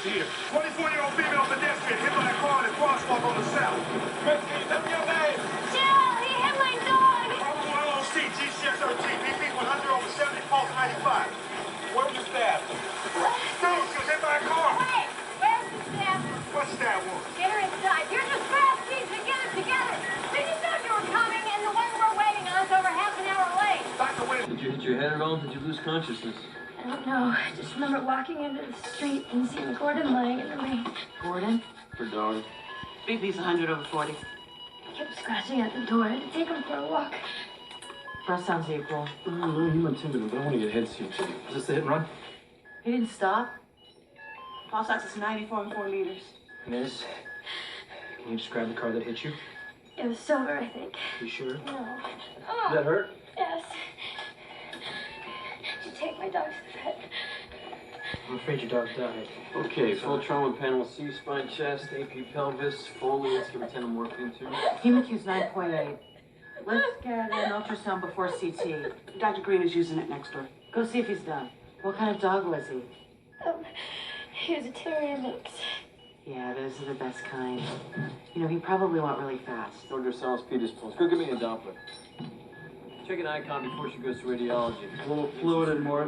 here. 24-year-old female pedestrian hit by a car in a crosswalk on the south. Miss, can you tell me your name? Jill, he hit my dog. LOC, GCX13, BP 100 over 70, pulse 95. Where was the stab? No, she was hit by a car. Wait, where's the staff? What stab wound? Get her inside. You're just fast, Steve. Get it together. Didn't know you were coming, and the one we're waiting on is over half an hour late. Dr. Wynn. Did you hit your head at all? Did you lose consciousness? I don't know. I just remember walking into the street and seeing Gordon lying in the rain. Gordon? Her dog. BP's 100 over 40. I kept scratching at the door to take him for a walk. Breath sounds equal. No, human timid, but I want to get head seat. Is this the hit and run? He didn't stop. Pulse ox is 94 and 4 liters. Miss, can you describe the car that hit you? It was silver, I think. You sure? No. Did that hurt? Yes. Did you take my dog to the vet? I'm afraid your dog died. Okay, full trauma panel C, spine, chest, AP pelvis, Foley, let's give a 10 of morphine too. Hematu's 9.8. Let's get an ultrasound before CT. Dr. Green is using it next door. Go see if he's done. What kind of dog was he? He was a terrier mix. Yeah, those are the best kind. You know, he probably went really fast. Georgia Salas Peters pulse. Go give me a Doppler. Check an icon before she goes to radiology. A little fluid and more.